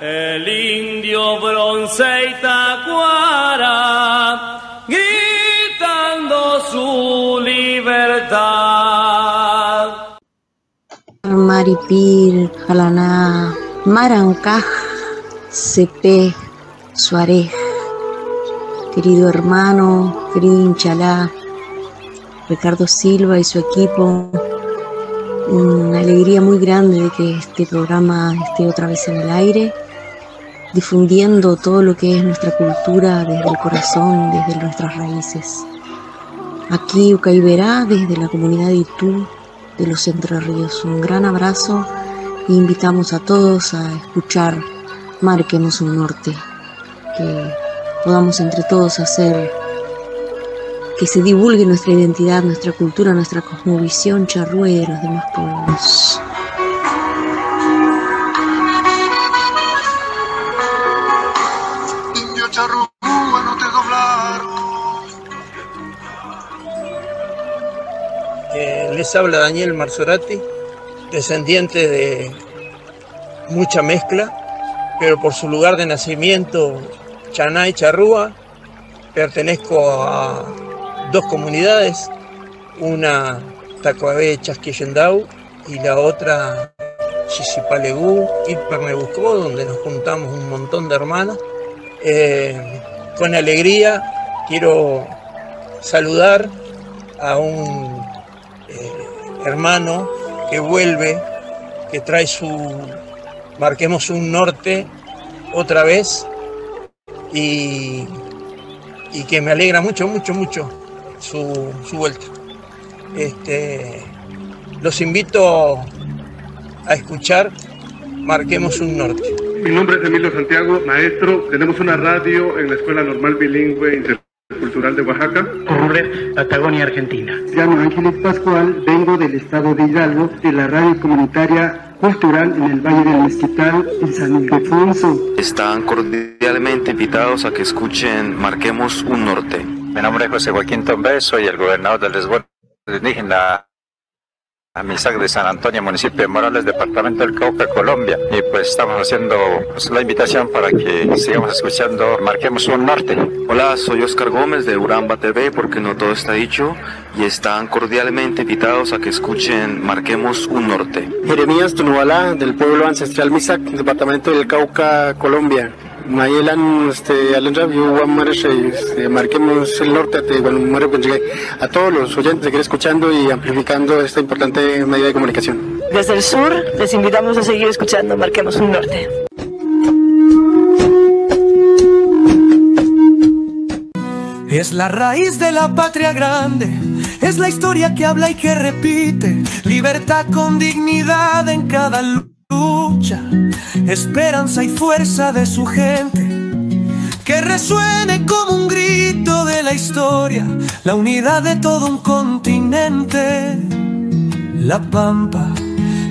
El indio Bronce y Tacuara, gritando su libertad. Maripil, Jalaná, Marancaj, Cepé, Suárez, querido hermano, querido Inchalá, Ricardo Silva y su equipo, una alegría muy grande de que este programa esté otra vez en el aire, difundiendo todo lo que es nuestra cultura desde el corazón, desde nuestras raíces. Aquí Ucaiberá, desde la comunidad de Itú, de los Entre Ríos. Un gran abrazo e invitamos a todos a escuchar Marquemos un Norte, que podamos entre todos hacer que se divulgue nuestra identidad, nuestra cultura, nuestra cosmovisión charrúa y de los demás pueblos. Indio charrúa, no te doblaron. Les habla Daniel Marzorati, descendiente de mucha mezcla, pero por su lugar de nacimiento, Chaná y Charrúa, pertenezco a dos comunidades, una Tacuabé Chasquillendau y la otra Xisipalegú y Pernebucó, donde nos juntamos un montón de hermanos. Con alegría quiero saludar a un hermano que vuelve, que trae su Marquemos un Norte otra vez y que me alegra mucho su vuelta. Los invito a escuchar Marquemos un Norte. Mi nombre es Emilio Santiago, maestro. Tenemos una radio en la Escuela Normal Bilingüe Intercultural de Oaxaca. Correr, Patagonia, Argentina. Me llamo Ángeles Pascual, vengo del estado de Hidalgo, de la radio comunitaria cultural en el Valle del Mezquital, en San Ildefonso. Están cordialmente invitados a que escuchen Marquemos un Norte. Mi nombre es José Joaquín Tombé, soy el gobernador del resguardo indígena Amisac de San Antonio, municipio de Morales, departamento del Cauca, Colombia. Y pues estamos haciendo la invitación para que sigamos escuchando Marquemos un Norte. Hola, soy Oscar Gómez de Uramba TV, porque no todo está dicho, y están cordialmente invitados a que escuchen Marquemos un Norte. Jeremías Tunubalá, del pueblo ancestral Misac, departamento del Cauca, Colombia. Mayelan, Marquemos el Norte, a todos los oyentes que están escuchando y amplificando esta importante medida de comunicación. Desde el sur, les invitamos a seguir escuchando Marquemos un Norte. Es la raíz de la patria grande, es la historia que habla y que repite, libertad con dignidad en cada lucha, esperanza y fuerza de su gente, que resuene como un grito de la historia, la unidad de todo un continente. La Pampa,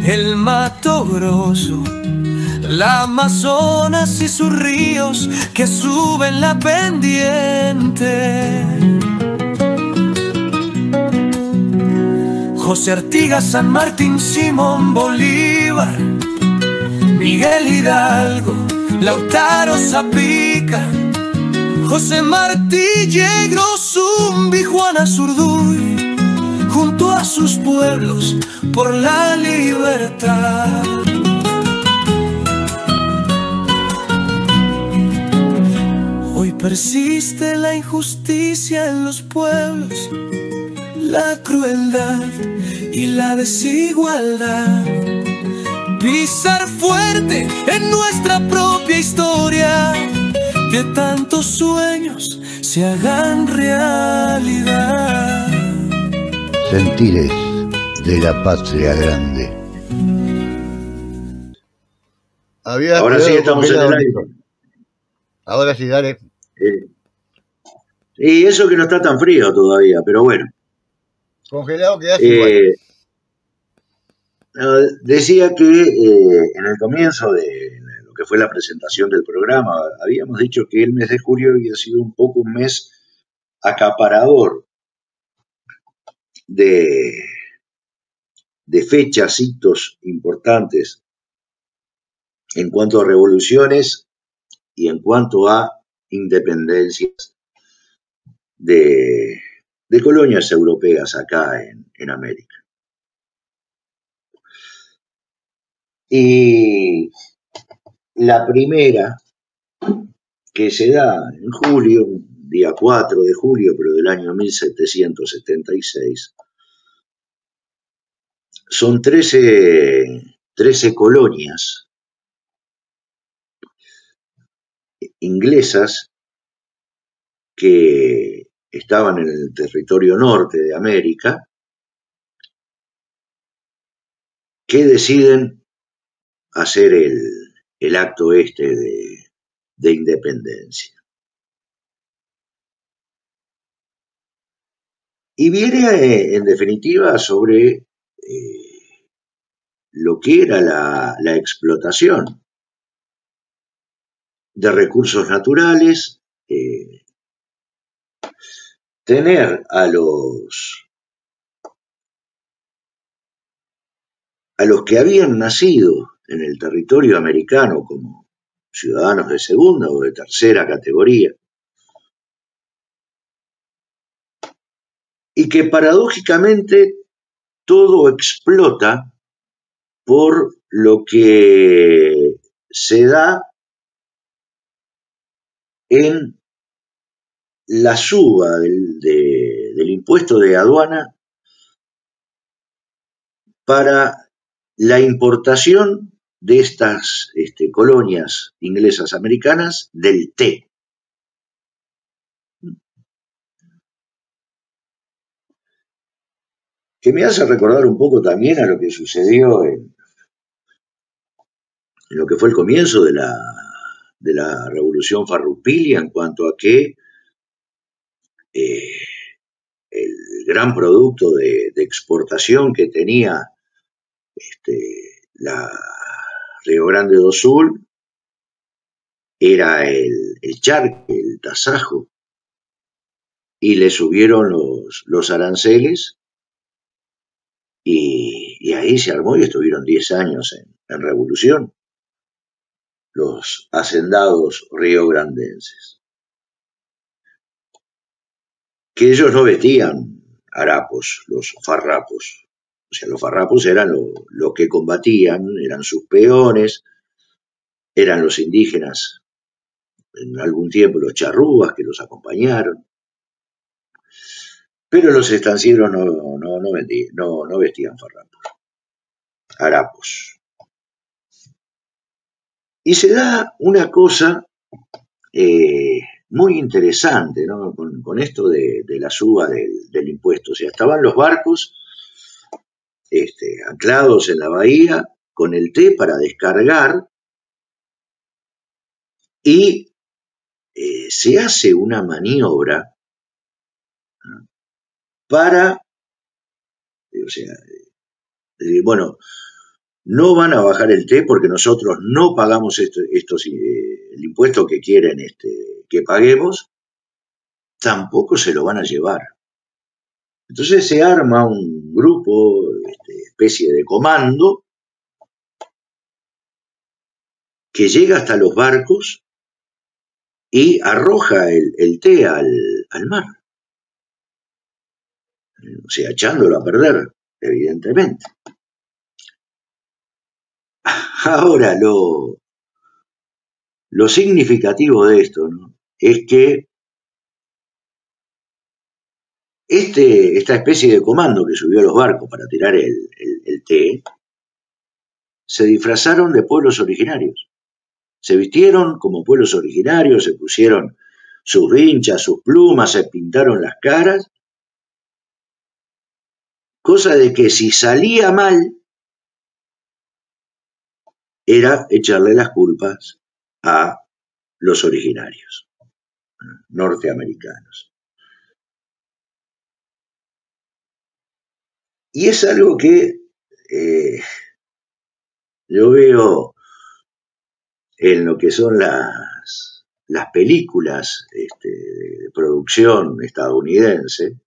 el Mato Grosso, la Amazonas y sus ríos que suben la pendiente. José Artigas, San Martín, Simón Bolívar, Miguel Hidalgo, Lautaro Zapica, José Martí Yegro, Zumbi, Juana Zurduy, junto a sus pueblos por la libertad. Hoy persiste la injusticia en los pueblos, la crueldad y la desigualdad. Pisar fuerte en nuestra propia historia, que tantos sueños se hagan realidad. Sentires de la patria grande. Ahora sí estamos en el aire. Ahora sí, dale. Y eso que no está tan frío todavía, pero bueno. Congelado quedas igual. Decía que en el comienzo de lo que fue la presentación del programa, habíamos dicho que el mes de julio había sido un poco un mes acaparador de fechas, hitos importantes en cuanto a revoluciones y en cuanto a independencias de colonias europeas acá en América. Y la primera que se da en julio, día 4 de julio, pero del año 1776, son 13 colonias inglesas que estaban en el territorio norte de América, que deciden hacer el acto este de independencia. Y viene, en definitiva, sobre lo que era la explotación de recursos naturales, tener a los que habían nacido en el territorio americano como ciudadanos de segunda o de tercera categoría, y que paradójicamente todo explota por lo que se da en la suba del impuesto de aduana para la importación de estas colonias inglesas americanas del té. Que me hace recordar un poco también a lo que sucedió en lo que fue el comienzo de la Revolución Farroupilha, en cuanto a que el gran producto de exportación que tenía la Río Grande do Sul era el charque, el tasajo, y le subieron los aranceles y ahí se armó y estuvieron 10 años en revolución los hacendados riograndenses. Que ellos no vestían harapos, los farrapos. O sea, los farrapos eran lo que combatían, eran sus peones, eran los indígenas, en algún tiempo los charrúas que los acompañaron. Pero los estancieros no vestían farrapos, harapos. Y se da una cosa muy interesante, ¿no? Con esto de la suba del impuesto. O sea, estaban los barcos anclados en la bahía con el té para descargar y se hace una maniobra para, o sea, bueno, no van a bajar el té porque nosotros no pagamos el impuesto que quieren que paguemos, tampoco se lo van a llevar. Entonces se arma un grupo, especie de comando, que llega hasta los barcos y arroja el té al mar. O sea, echándolo a perder, evidentemente. Ahora, lo significativo de esto, ¿no?, es que esta especie de comando que subió a los barcos para tirar el té, se disfrazaron de pueblos originarios. Se vistieron como pueblos originarios, se pusieron sus vinchas, sus plumas, se pintaron las caras, cosa de que si salía mal, era echarle las culpas a los originarios norteamericanos. Y es algo que yo veo en lo que son las películas de producción estadounidense,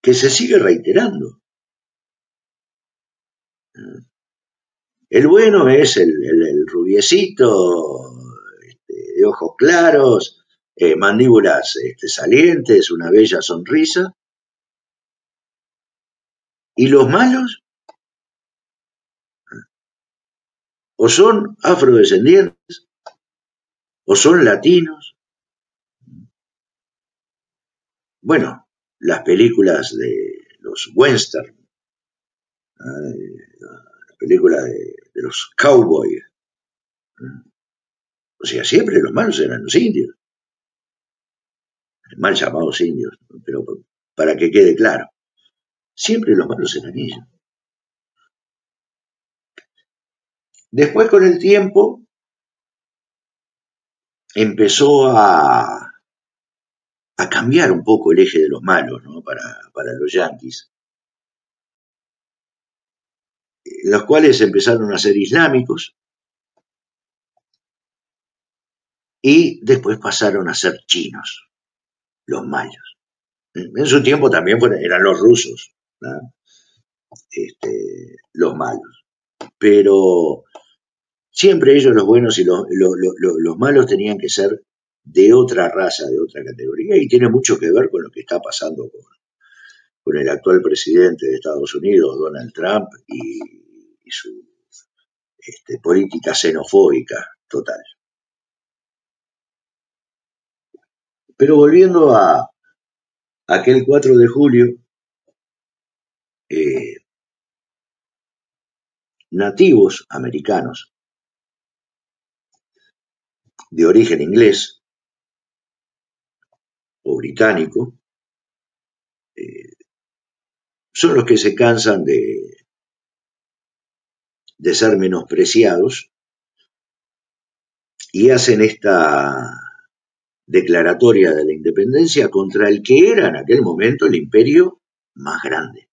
que se sigue reiterando. El bueno es el rubiecito, de ojos claros, mandíbulas salientes, una bella sonrisa. ¿Y los malos? O son afrodescendientes, o son latinos. Bueno, las películas de los western, la película de los cowboys. O sea, siempre los malos eran los indios, mal llamados indios, pero para que quede claro, siempre los malos eran ellos. Después, con el tiempo, empezó a cambiar un poco el eje de los malos, ¿no? Para los yanquis, los cuales empezaron a ser islámicos y después pasaron a ser chinos, los malos. En su tiempo también eran los rusos, ¿no? Los malos. Pero siempre ellos, los buenos y los malos, tenían que ser de otra raza, de otra categoría, y tiene mucho que ver con lo que está pasando con el actual presidente de Estados Unidos, Donald Trump, y su política xenofóbica total. Pero volviendo a aquel 4 de julio, nativos americanos de origen inglés o británico son los que se cansan de ser menospreciados y hacen esta declaratoria de la independencia contra el que era en aquel momento el imperio más grande.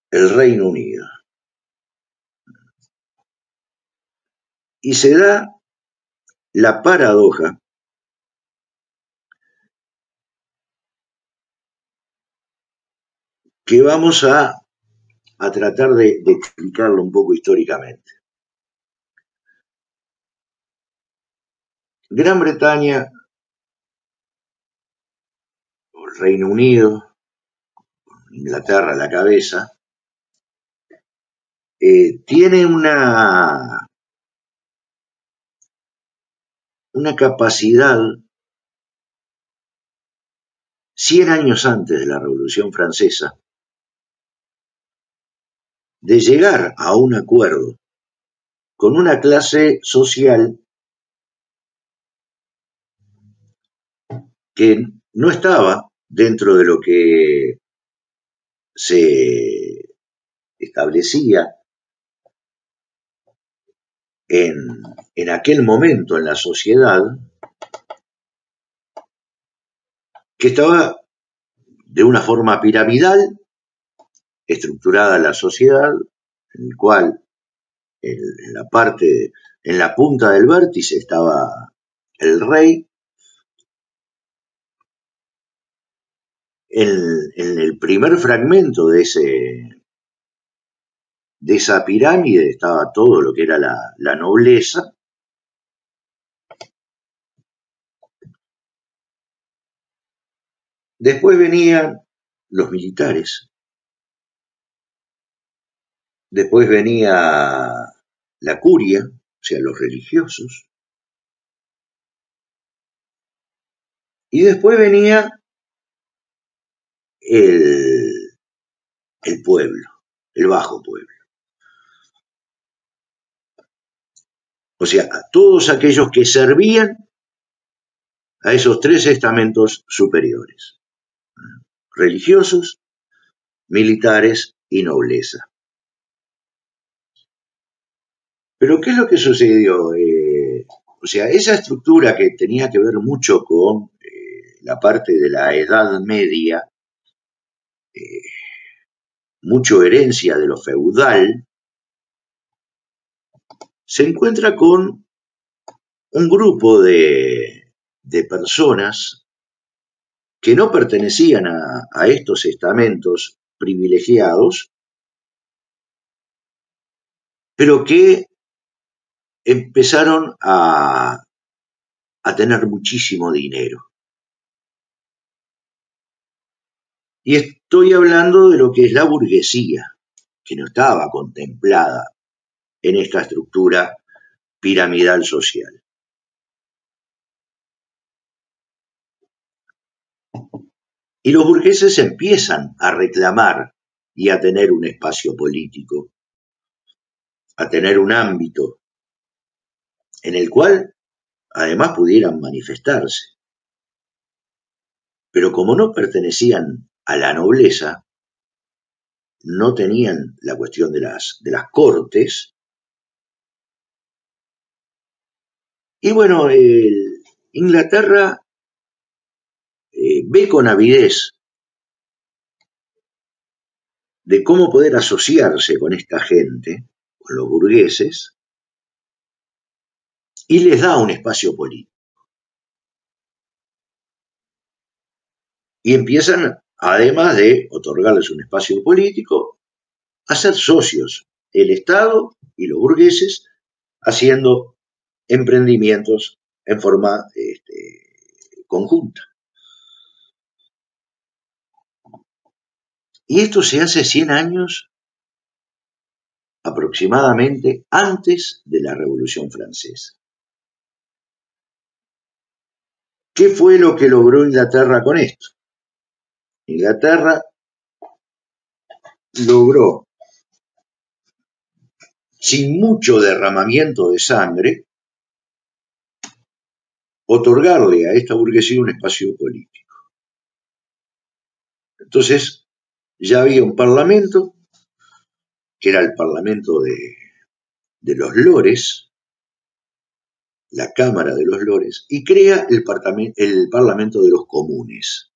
El Reino Unido. Y se da la paradoja que vamos a tratar de explicarlo un poco históricamente. Gran Bretaña, o el Reino Unido, Inglaterra a la cabeza, tiene una capacidad 100 años antes de la Revolución Francesa de llegar a un acuerdo con una clase social que no estaba dentro de lo que se establecía en aquel momento en la sociedad, que estaba de una forma piramidal estructurada la sociedad, en el cual en la punta del vértice estaba el rey. En el primer fragmento de esa pirámide estaba todo lo que era la nobleza. Después venían los militares. Después venía la curia, o sea, los religiosos. Y después venía el pueblo, el bajo pueblo. O sea, a todos aquellos que servían a esos 3 estamentos superiores: religiosos, militares y nobleza. Pero ¿qué es lo que sucedió? O sea, esa estructura que tenía que ver mucho con la parte de la Edad Media, mucho herencia de lo feudal, se encuentra con un grupo de personas que no pertenecían a estos estamentos privilegiados, pero que empezaron a tener muchísimo dinero. Y estoy hablando de lo que es la burguesía, que no estaba contemplada en esta estructura piramidal social. Y los burgueses empiezan a reclamar y a tener un espacio político, a tener un ámbito en el cual además pudieran manifestarse. Pero como no pertenecían a la nobleza, no tenían la cuestión de las cortes. Y bueno, Inglaterra ve con avidez de cómo poder asociarse con esta gente, con los burgueses, y les da un espacio político. Y empiezan, además de otorgarles un espacio político, a ser socios, el Estado y los burgueses, haciendo emprendimientos en forma conjunta. Y esto se hace 100 años aproximadamente antes de la Revolución Francesa. ¿Qué fue lo que logró Inglaterra con esto? Inglaterra logró, sin mucho derramamiento de sangre, otorgarle a esta burguesía un espacio político. Entonces, ya había un parlamento, que era el parlamento de los lores, la Cámara de los Lores, y crea el parlamento de los comunes.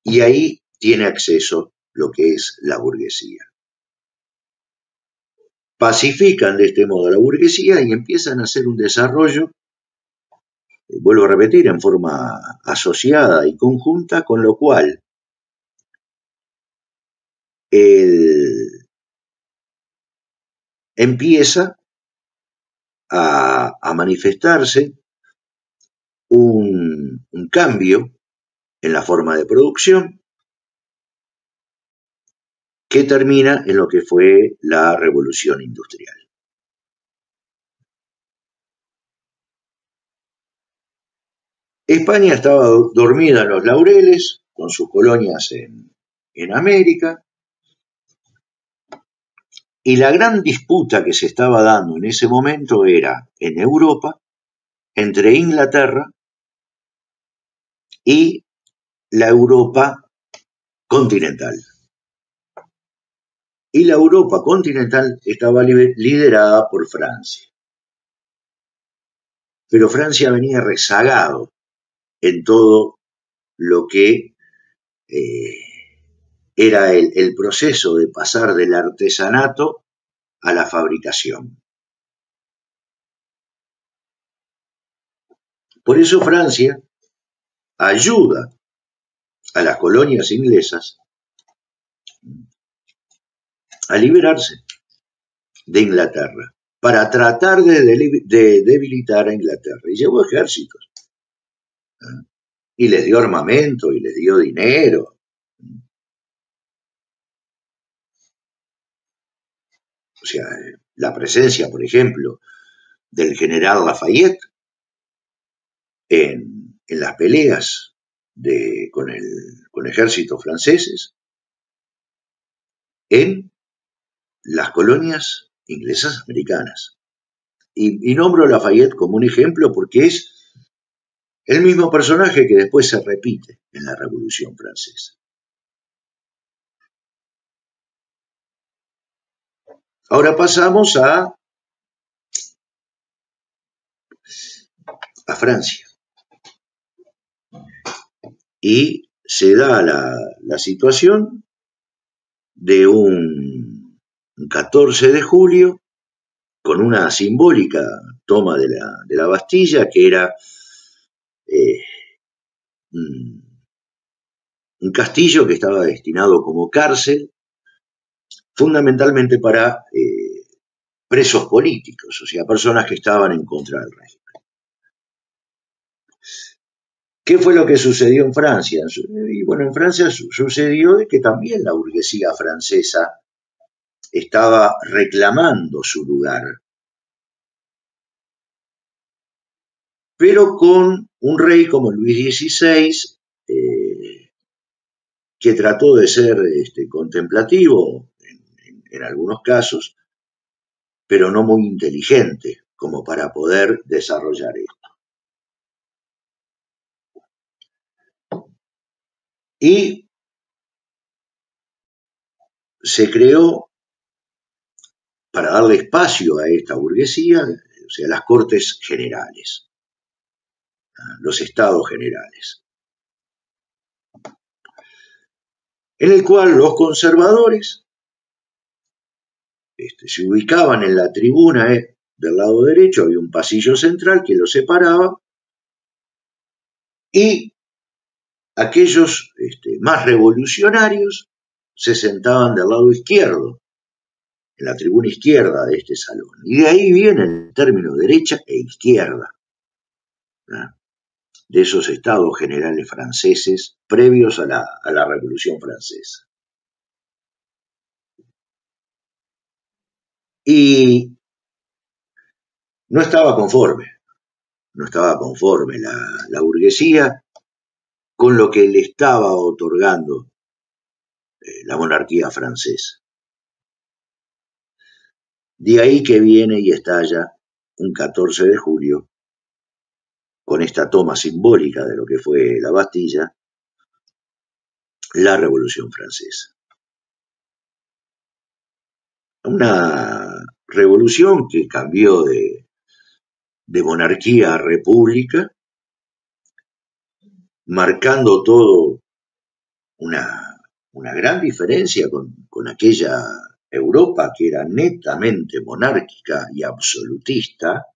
Y ahí tiene acceso lo que es la burguesía. Pacifican de este modo a la burguesía y empiezan a hacer un desarrollo, vuelvo a repetir, en forma asociada y conjunta, con lo cual empieza a manifestarse un cambio en la forma de producción que termina en lo que fue la Revolución Industrial. España estaba dormida en los laureles, con sus colonias en América, y la gran disputa que se estaba dando en ese momento era en Europa entre Inglaterra y la Europa continental. Y la Europa continental estaba liderada por Francia. Pero Francia venía rezagado en todo lo que era el proceso de pasar del artesanato a la fabricación. Por eso Francia ayuda a las colonias inglesas a liberarse de Inglaterra para tratar de debilitar a Inglaterra. Y llevó ejércitos. Y les dio armamento y les dio dinero. O sea, la presencia, por ejemplo, del general Lafayette en las peleas con ejércitos franceses en las colonias inglesas americanas. Y nombro a Lafayette como un ejemplo porque es el mismo personaje que después se repite en la Revolución Francesa. Ahora pasamos a Francia. Y se da la situación de un 14 de julio con una simbólica toma de la Bastilla, que era un castillo que estaba destinado como cárcel, fundamentalmente para presos políticos, o sea, personas que estaban en contra del régimen. ¿Qué fue lo que sucedió en Francia? Y bueno, en Francia sucedió de que también la burguesía francesa estaba reclamando su lugar, pero con un rey como Luis XVI, que trató de ser contemplativo en algunos casos, pero no muy inteligente como para poder desarrollar esto. Y se creó, para darle espacio a esta burguesía, o sea, las Cortes Generales, los Estados Generales, en el cual los conservadores se ubicaban en la tribuna del lado derecho, había un pasillo central que los separaba, y aquellos más revolucionarios se sentaban del lado izquierdo, en la tribuna izquierda de este salón. Y de ahí viene el término derecha e izquierda, ¿no?, de esos estados generales franceses previos a la Revolución Francesa. Y no estaba conforme la burguesía con lo que le estaba otorgando la monarquía francesa. De ahí que viene y estalla un 14 de julio, con esta toma simbólica de lo que fue la Bastilla, la Revolución Francesa. Una revolución que cambió de monarquía a república, marcando todo una gran diferencia con aquella Europa que era netamente monárquica y absolutista.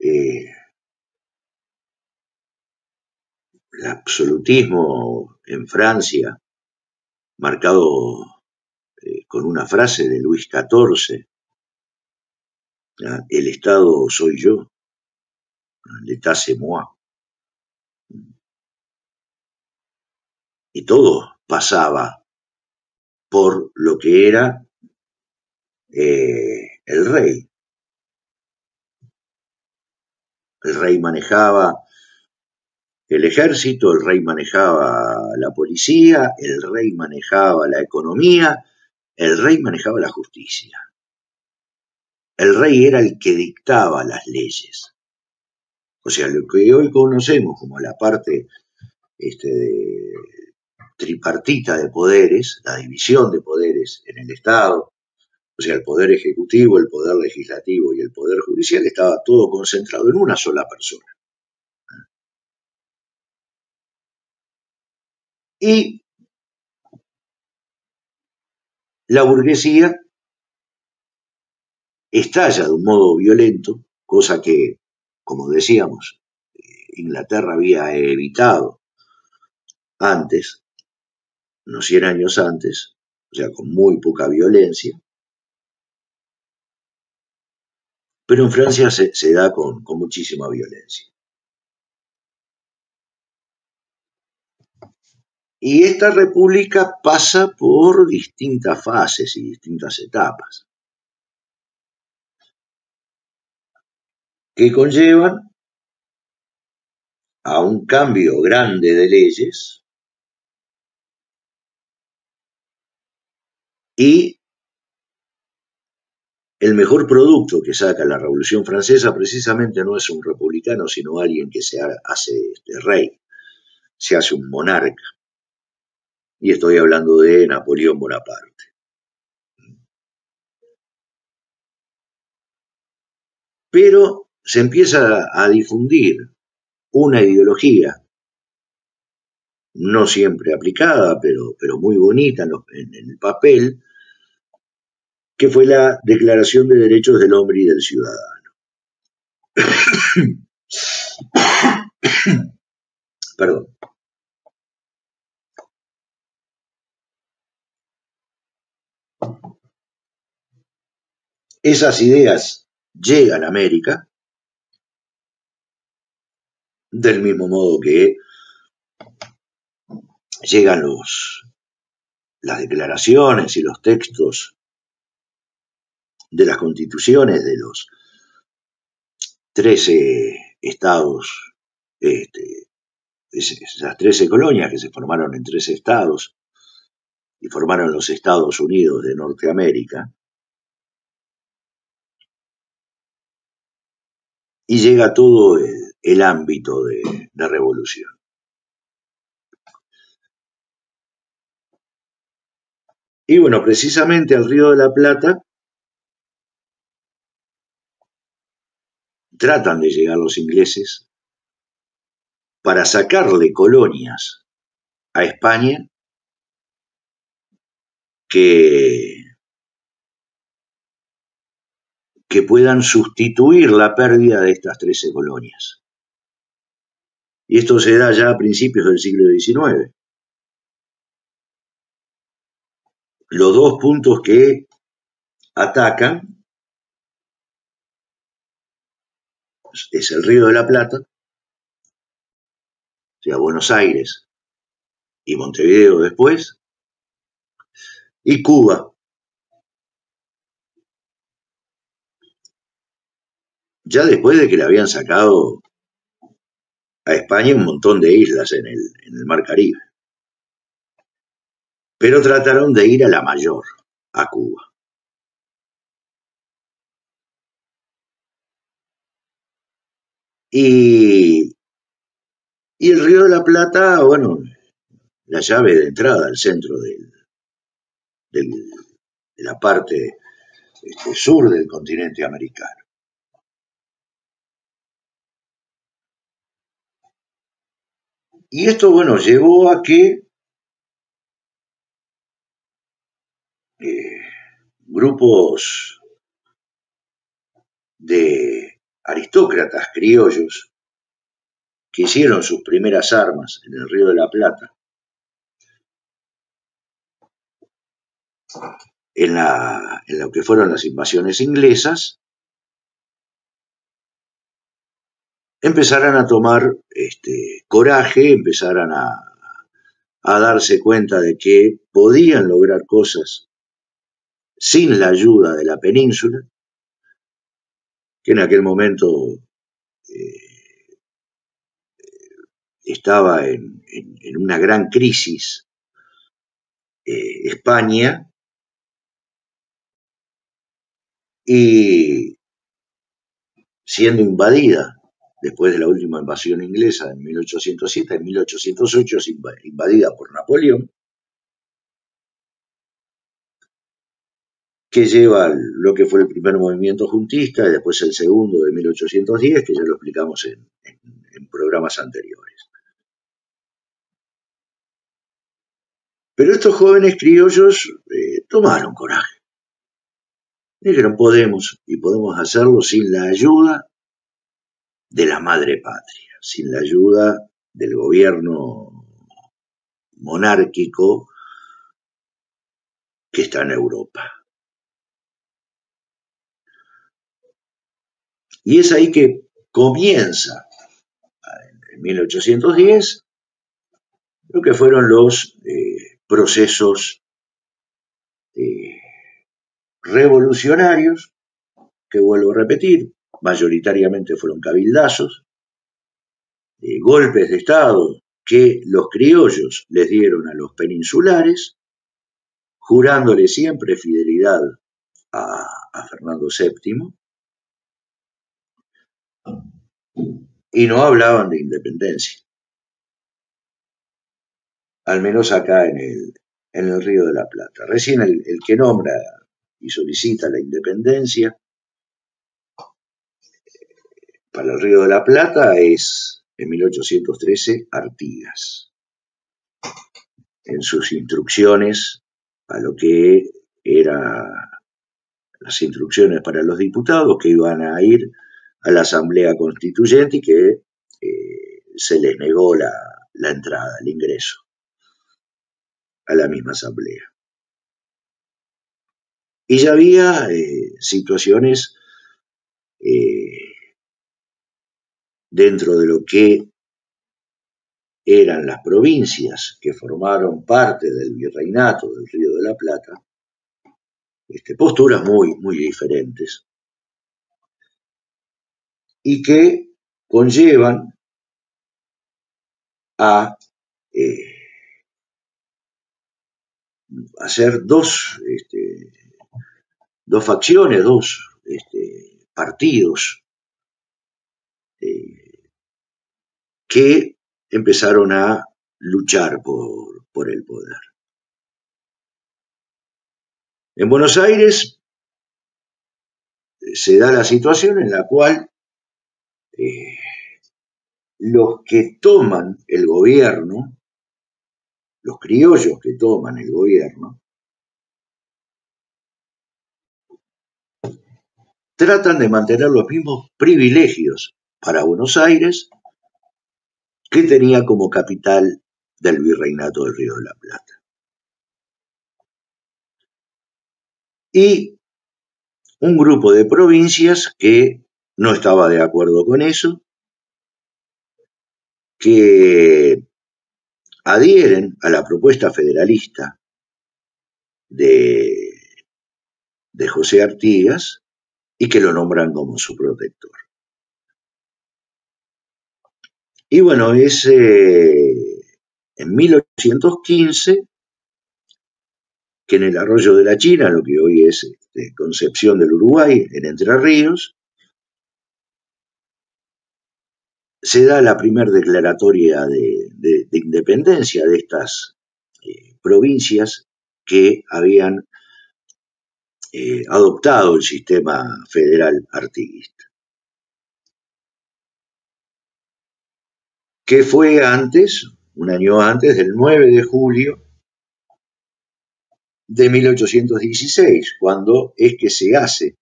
El absolutismo en Francia, marcado con una frase de Luis XIV, el Estado soy yo, l'État c'est moi. Y todo pasaba por lo que era el rey. El rey manejaba el ejército, el rey manejaba la policía, el rey manejaba la economía, el rey manejaba la justicia. El rey era el que dictaba las leyes. O sea, lo que hoy conocemos como la parte tripartita de poderes, la división de poderes en el Estado, o sea, el poder ejecutivo, el poder legislativo y el poder judicial, estaba todo concentrado en una sola persona. Y la burguesía estalla de un modo violento, cosa que, como decíamos, Inglaterra había evitado antes, unos 100 años antes, o sea, con muy poca violencia. Pero en Francia se da con muchísima violencia. Y esta república pasa por distintas fases y distintas etapas, que conllevan a un cambio grande de leyes y el mejor producto que saca la Revolución Francesa precisamente no es un republicano, sino alguien que se hace rey, se hace un monarca. Y estoy hablando de Napoleón Bonaparte. Pero se empieza a difundir una ideología, no siempre aplicada, pero muy bonita en el papel, que fue la Declaración de Derechos del Hombre y del Ciudadano. Perdón. Esas ideas llegan a América del mismo modo que llegan las declaraciones y los textos de las constituciones de los 13 estados, esas 13 colonias que se formaron en 13 estados y formaron los Estados Unidos de Norteamérica, y llega todo el ámbito de revolución. Y bueno, precisamente al Río de la Plata tratan de llegar los ingleses para sacarle colonias a España que puedan sustituir la pérdida de estas 13 colonias. Y esto se da ya a principios del siglo XIX. Los dos puntos que atacan es el Río de la Plata, o sea, Buenos Aires y Montevideo después, y Cuba. Ya después de que le habían sacado a España un montón de islas en el Mar Caribe. Pero trataron de ir a la mayor, a Cuba. Y el Río de la Plata, bueno, la llave de entrada al centro de la parte sur del continente americano. Y esto, bueno, llevó a que grupos de aristócratas criollos que hicieron sus primeras armas en el Río de la Plata, en lo que fueron las invasiones inglesas, empezaran a tomar coraje, empezaran a darse cuenta de que podían lograr cosas sin la ayuda de la península, que en aquel momento estaba en una gran crisis España, y siendo invadida después de la última invasión inglesa en 1807, en 1808 es invadida por Napoleón, que lleva lo que fue el primer movimiento juntista y después el segundo de 1810, que ya lo explicamos en programas anteriores. Pero estos jóvenes criollos tomaron coraje. Dijeron, podemos hacerlo sin la ayuda de la madre patria, sin la ayuda del gobierno monárquico que está en Europa. Y es ahí que comienza, en 1810, lo que fueron los procesos revolucionarios, que vuelvo a repetir, mayoritariamente fueron cabildazos, golpes de Estado que los criollos les dieron a los peninsulares, jurándole siempre fidelidad a Fernando VII, y no hablaban de independencia, al menos acá en el Río de la Plata. Recién el que nombra y solicita la independencia para el Río de la Plata es, en 1813, Artigas, en sus instrucciones a lo que eran las instrucciones para los diputados que iban a ir a la Asamblea Constituyente y que se les negó la entrada, el ingreso a la misma asamblea. Y ya había situaciones dentro de lo que eran las provincias que formaron parte del virreinato del Río de la Plata, posturas muy diferentes y que conllevan a hacer dos facciones, dos partidos que empezaron a luchar por el poder. En Buenos Aires se da la situación en la cual los que toman el gobierno, los criollos que toman el gobierno, tratan de mantener los mismos privilegios para Buenos Aires que tenía como capital del virreinato del Río de la Plata. Y un grupo de provincias que no estaba de acuerdo con eso, que adhieren a la propuesta federalista de José Artigas y que lo nombran como su protector. Y bueno, es en 1815 que en el arroyo de la China, lo que hoy es Concepción del Uruguay, en Entre Ríos, se da la primera declaratoria de independencia de estas provincias que habían adoptado el sistema federal artiguista. Que fue antes, un año antes, del 9 de julio de 1816, cuando es que se hace,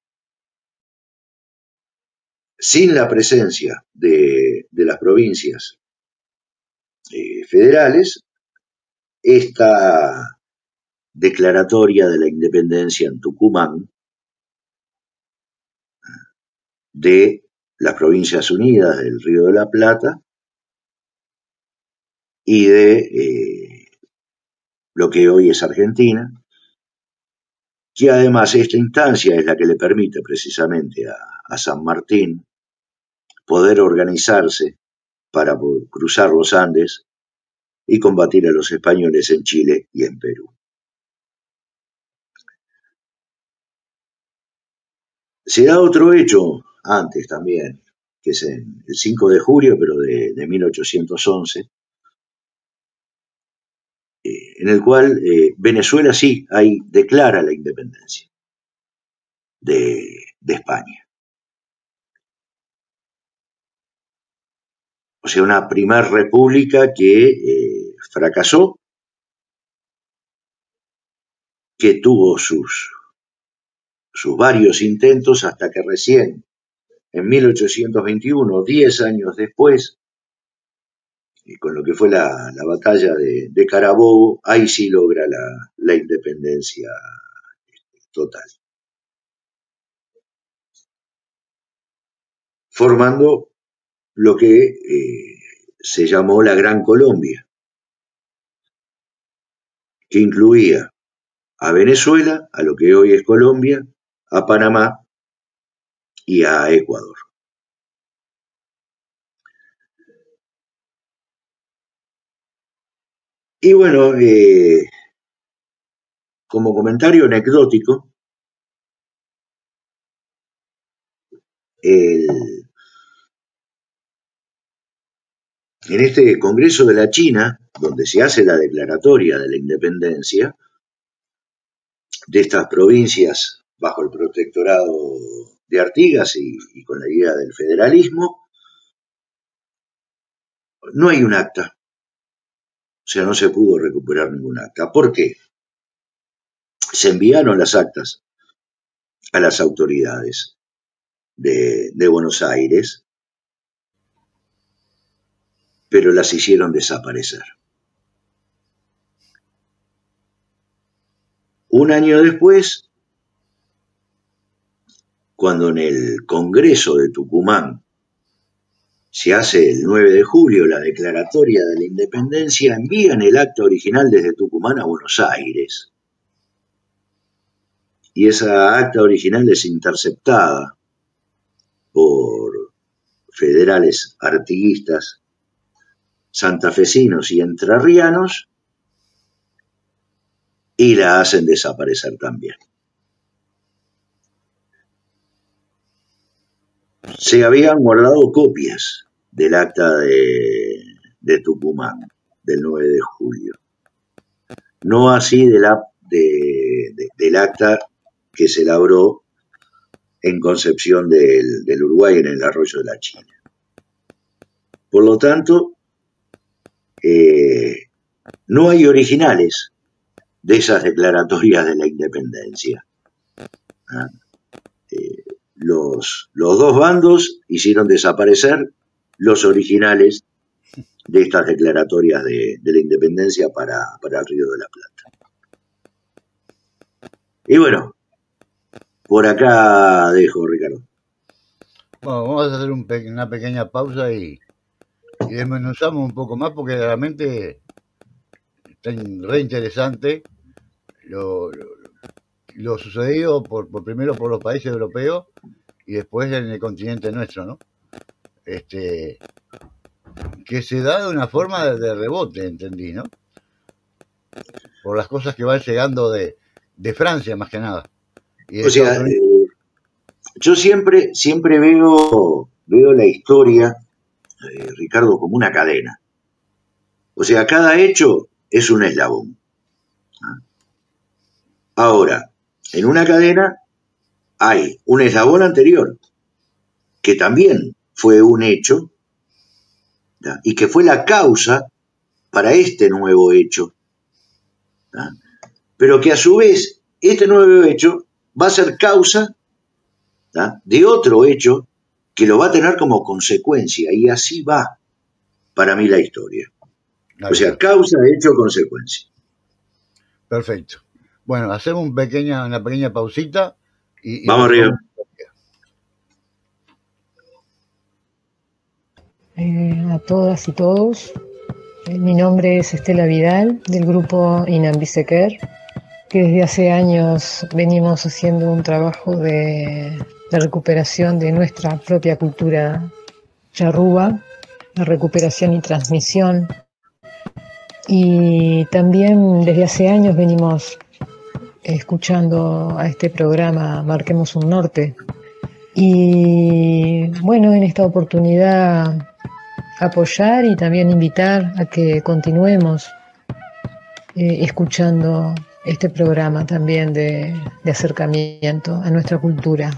sin la presencia de las provincias federales, esta declaratoria de la independencia en Tucumán de las Provincias Unidas del Río de la Plata y de lo que hoy es Argentina, que además esta instancia es la que le permite precisamente a San Martín poder organizarse para cruzar los Andes y combatir a los españoles en Chile y en Perú. Se da otro hecho antes también, que es el 5 de julio, pero de 1811, en el cual Venezuela sí declara la independencia de España. O sea, una primera república que fracasó, que tuvo sus varios intentos hasta que recién, en 1821, 10 años después, con lo que fue la batalla de Carabobo, ahí sí logra la independencia total. Formando lo que se llamó la Gran Colombia, que incluía a Venezuela, a lo que hoy es Colombia, a Panamá y a Ecuador. Y bueno, como comentario anecdótico, en este Congreso de la China, donde se hace la declaratoria de la independencia de estas provincias bajo el protectorado de Artigas y con la idea del federalismo, no hay un acta. O sea, no se pudo recuperar ningún acta. ¿Por qué? Se enviaron las actas a las autoridades de Buenos Aires pero las hicieron desaparecer. Un año después, cuando en el Congreso de Tucumán se hace el 9 de julio la declaratoria de la independencia, envían el acta original desde Tucumán a Buenos Aires. Y esa acta original es interceptada por federales artiguistas santafesinos y entrerrianos y la hacen desaparecer también. Se habían guardado copias del acta de Tucumán, del 9 de julio. No así del acta que se labró en Concepción del Uruguay, en el arroyo de la China. Por lo tanto, no hay originales de esas declaratorias de la independencia. Los dos bandos hicieron desaparecer los originales de estas declaratorias de la independencia para el Río de la Plata. Y bueno, por acá dejo, Ricardo. Bueno, vamos a hacer una pequeña pausa y desmenuzamos un poco más, porque realmente está re interesante lo sucedido primero por los países europeos y después en el continente nuestro, ¿no? Que se da de una forma de rebote, entendí, ¿no? Por las cosas que van llegando de Francia, más que nada. O sea, yo siempre veo la historia, Ricardo, como una cadena. O sea, cada hecho es un eslabón. Ahora, en una cadena hay un eslabón anterior, que también fue un hecho, ¿tá? Y que fue la causa para este nuevo hecho, ¿tá? Pero que a su vez este nuevo hecho va a ser causa, ¿tá?, de otro hecho que lo va a tener como consecuencia, y así va para mí la historia. O sea, causa, hecho, consecuencia. Perfecto. Bueno, hacemos una pequeña pausita y vamos arriba. A todas y todos, mi nombre es Estela Vidal, del grupo Inambisequer, que desde hace años venimos haciendo un trabajo de recuperación de nuestra propia cultura charrúa, de recuperación y transmisión. Y también desde hace años venimos escuchando a este programa Marquemos un Norte. Y bueno, en esta oportunidad apoyar y también invitar a que continuemos escuchando este programa también de acercamiento a nuestra cultura.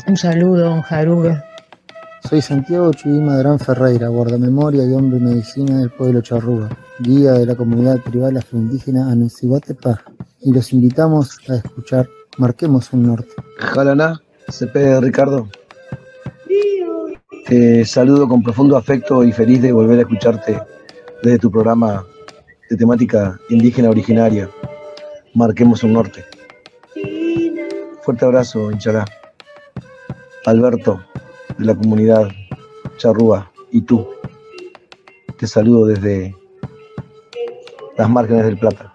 Un saludo, don Jaruga. Soy Santiago Chuy Madrán Ferreira, guardamemoria y hombre medicina del pueblo charrúa, guía de la comunidad tribal afroindígena Anecihuatepaj, y los invitamos a escuchar Marquemos un Norte. Jalaná, CP Ricardo. Te saludo con profundo afecto y feliz de volver a escucharte desde tu programa de temática indígena originaria, Marquemos un Norte. Fuerte abrazo, Inchalá. Alberto, de la comunidad charrúa, y tú. Te saludo desde las márgenes del Plata.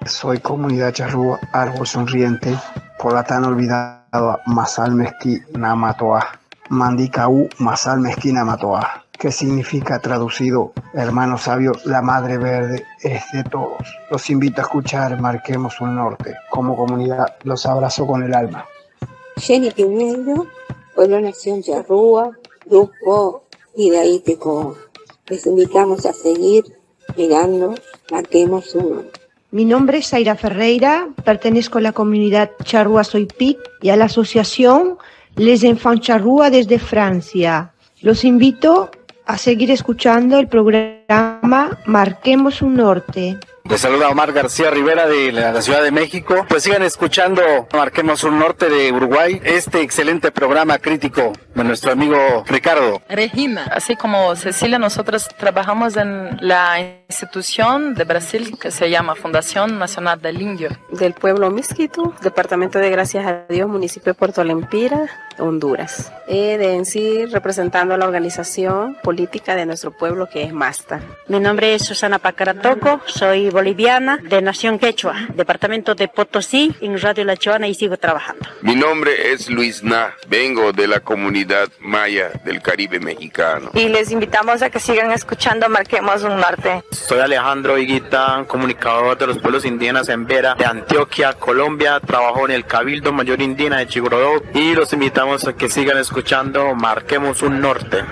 Soy comunidad charrúa, árbol sonriente, por la tan olvidada Masal Mezquí Namatoa, Mandicaú Masal Mezquí Namatoa, que significa traducido, hermano sabio, la madre verde es de todos. Los invito a escuchar Marquemos un Norte. Como comunidad los abrazo con el alma. Jenny Piñeiro, Pueblo Nación Charrúa, Grupo Idaíteco. Les invitamos a seguir mirando Marquemos un Norte. Mi nombre es Zaira Ferreira, pertenezco a la comunidad charrúa Soypic y a la asociación Les Enfants Charrúa desde Francia. Los invito a seguir escuchando el programa programa Marquemos un Norte. Les saluda Omar García Rivera de la Ciudad de México. Pues sigan escuchando Marquemos un Norte de Uruguay, este excelente programa crítico de nuestro amigo Ricardo. Regina, así como Cecilia, nosotros trabajamos en la institución de Brasil que se llama Fundación Nacional del Indio. Del pueblo Misquitu, departamento de Gracias a Dios, municipio de Puerto Lempira, Honduras. En sí representando a la organización política de nuestro pueblo que es MASTA. Mi nombre es Susana Pacaratoco, soy boliviana de Nación Quechua, departamento de Potosí, en Radio La Choana y sigo trabajando. Mi nombre es Luis Na, vengo de la comunidad maya del Caribe mexicano. Y les invitamos a que sigan escuchando Marquemos un Norte. Soy Alejandro Higuita, comunicador de los pueblos indígenas en Vera, de Antioquia, Colombia. Trabajo en el Cabildo Mayor Indígena de Chigorodó y los invitamos a que sigan escuchando Marquemos un Norte.